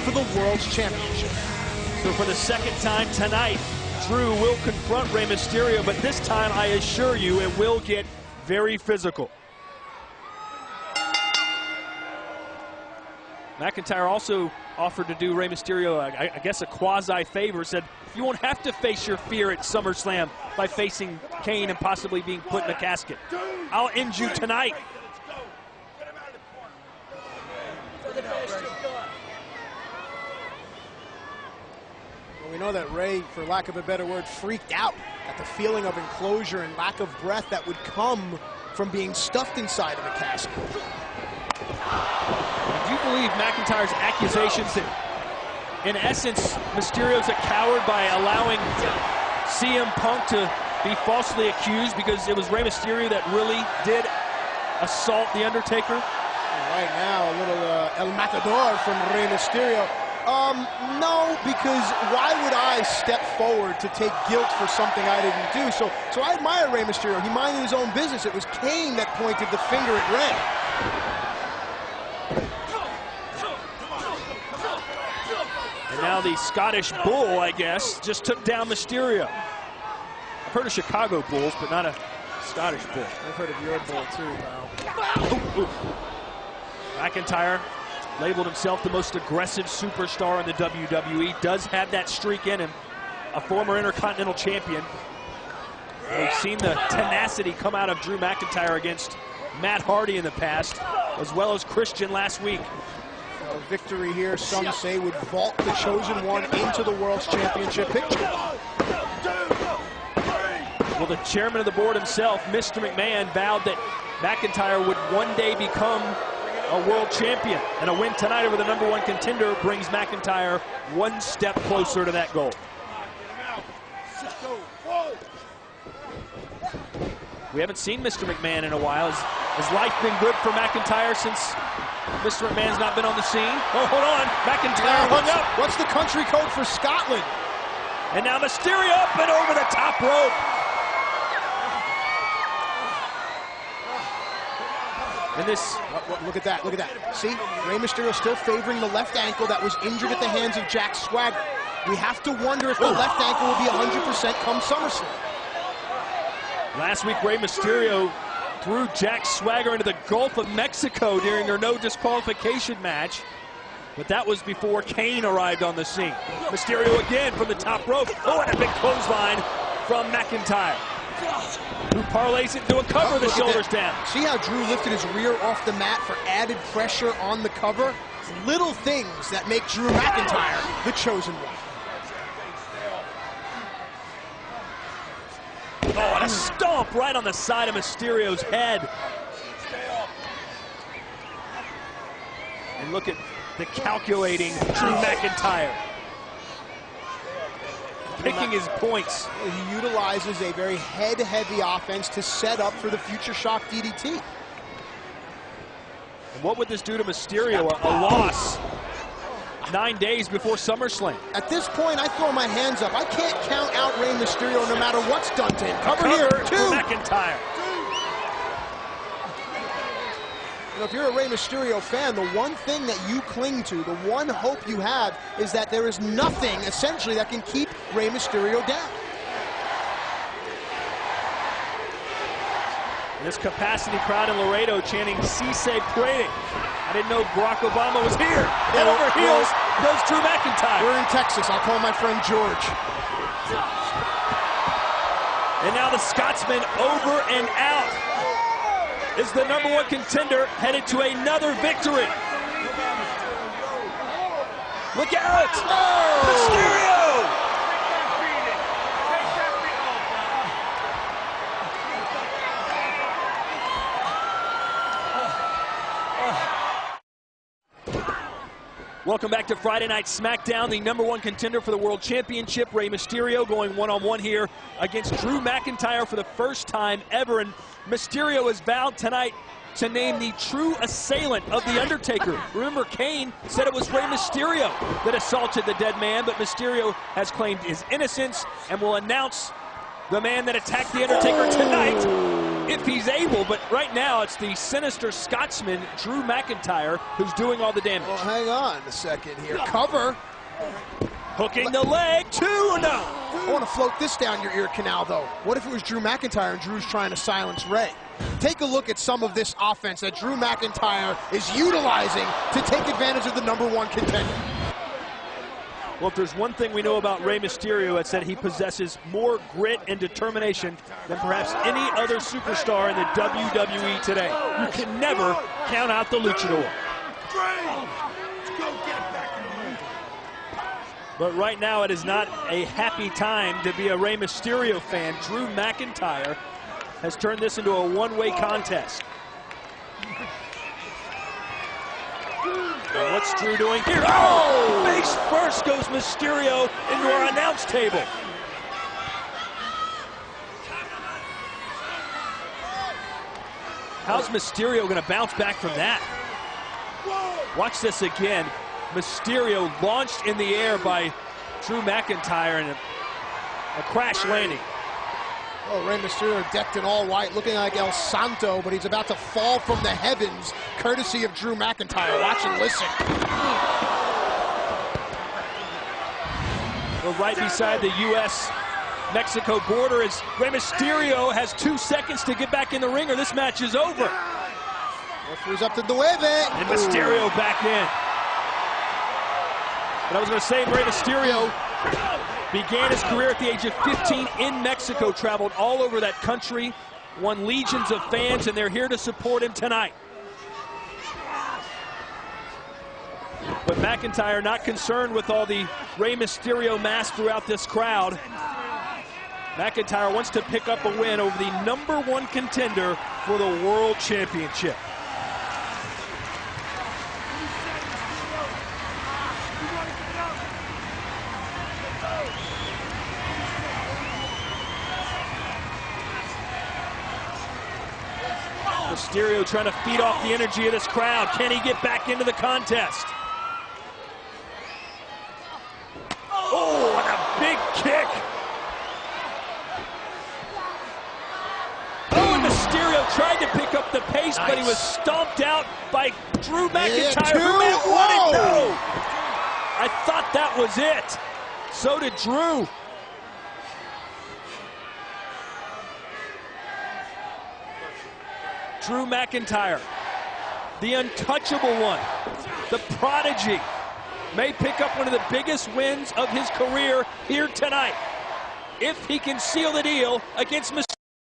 for the World's Championship. So for the second time tonight, Drew will confront Rey Mysterio, but this time I assure you it will get very physical. McIntyre also offered to do Rey Mysterio, I guess, a quasi-favor. Said, you won't have to face your fear at SummerSlam by facing Kane and possibly being put in a casket. I'll end you tonight. Well, we know that Rey, for lack of a better word, freaked out at the feeling of enclosure and lack of breath that would come from being stuffed inside of a casket. Do you believe McIntyre's accusations that, in essence, Mysterio's a coward by allowing CM Punk to be falsely accused because it was Rey Mysterio that really did assault The Undertaker? Right now, a little El Matador from Rey Mysterio. No, because why would I step forward to take guilt for something I didn't do? So I admire Rey Mysterio. He minded his own business. It was Kane that pointed the finger at Rey. And now the Scottish Bull, I guess, just took down Mysterio. I've heard of Chicago Bulls, but not a Scottish Bull. I've heard of your bull too, pal. McIntyre labeled himself the most aggressive superstar in the WWE. Does have that streak in him. A former Intercontinental Champion. We've seen the tenacity come out of Drew McIntyre against Matt Hardy in the past, as well as Christian last week. A victory here, some say, would vault the Chosen One into the World's Championship picture. Well, the chairman of the board himself, Mr. McMahon, vowed that McIntyre would one day become a world champion. And a win tonight over the #1 contender brings McIntyre one step closer to that goal. We haven't seen Mr. McMahon in a while. Has life been good for McIntyre since Mr. McMahon's not been on the scene? Oh, hold on. McIntyre hung up. What's the country code for Scotland? And now Mysterio up and over the top rope. And this, look at that, look at that. See, Rey Mysterio still favoring the left ankle that was injured at the hands of Jack Swagger. We have to wonder if the left ankle will be 100% come SummerSlam. Last week, Rey Mysterio threw Jack Swagger into the Gulf of Mexico during their no disqualification match. But that was before Kane arrived on the scene. Mysterio again from the top rope. Oh, and a big clothesline from McIntyre, who parlays it into a cover, the shoulders down. See how Drew lifted his rear off the mat for added pressure on the cover? Little things that make Drew McIntyre the Chosen One. Oh, and a stomp right on the side of Mysterio's head. And look at the calculating Drew McIntyre. Picking his points. He utilizes a very head-heavy offense to set up for the future shock DDT. And what would this do to Mysterio? A loss 9 days before SummerSlam. At this point, I throw my hands up. I can't count out Rey Mysterio no matter what's done to him. Cover here, two. McIntyre. You know, if you're a Rey Mysterio fan, the one thing that you cling to, the one hope you have, is that there is nothing, essentially, that can keep Rey Mysterio down. This capacity crowd in Laredo chanting "Si se puede." I didn't know Barack Obama was here. Head over heels goes Drew McIntyre. We're in Texas. I'll call my friend George. And now the Scotsman over and out. Is the #1 contender headed to another victory? Look out! Oh! Mysterio! Welcome back to Friday Night SmackDown. The #1 contender for the World Championship, Rey Mysterio, going one-on-one here against Drew McIntyre for the first time ever. And Mysterio has vowed tonight to name the true assailant of The Undertaker. Remember, Kane said it was Rey Mysterio that assaulted the dead man, but Mysterio has claimed his innocence and will announce the man that attacked The Undertaker tonight if he's able, but right now it's the sinister Scotsman, Drew McIntyre, who's doing all the damage. Well, hang on a second here. Cover. Hooking the leg, 2-0. I want to float this down your ear canal, though. What if it was Drew McIntyre and Drew's trying to silence Rey? Take a look at some of this offense that Drew McIntyre is utilizing to take advantage of the #1 contender. Well, if there's one thing we know about Rey Mysterio, it's that he possesses more grit and determination than perhaps any other superstar in the WWE today. You can never count out the luchador. But right now, it is not a happy time to be a Rey Mysterio fan. Drew McIntyre has turned this into a one-way contest. And what's Drew doing here? Oh! Face first goes Mysterio into our announce table. How's Mysterio going to bounce back from that? Watch this again. Mysterio launched in the air by Drew McIntyre and a crash landing. Oh, Rey Mysterio decked in all white, looking like El Santo, but he's about to fall from the heavens, courtesy of Drew McIntyre. Watch and listen. Well, right beside the U.S.-Mexico border is Rey Mysterio has 2 seconds to get back in the ring or this match is over. Referee's up to Nueve. And Mysterio back in. But I was going to say, Rey Mysterio began his career at the age of 15 in Mexico, traveled all over that country, won legions of fans, and they're here to support him tonight. But McIntyre not concerned with all the Rey Mysterio mass throughout this crowd. McIntyre wants to pick up a win over the #1 contender for the World Championship. Mysterio trying to feed off the energy of this crowd. Can he get back into the contest? Oh, and a big kick. Oh, and Mysterio tried to pick up the pace, but he was stomped out by Drew McIntyre, who may have won it, though. I thought that was it. So did Drew. Drew McIntyre, the untouchable one, the prodigy, may pick up one of the biggest wins of his career here tonight if he can seal the deal against Mysterio.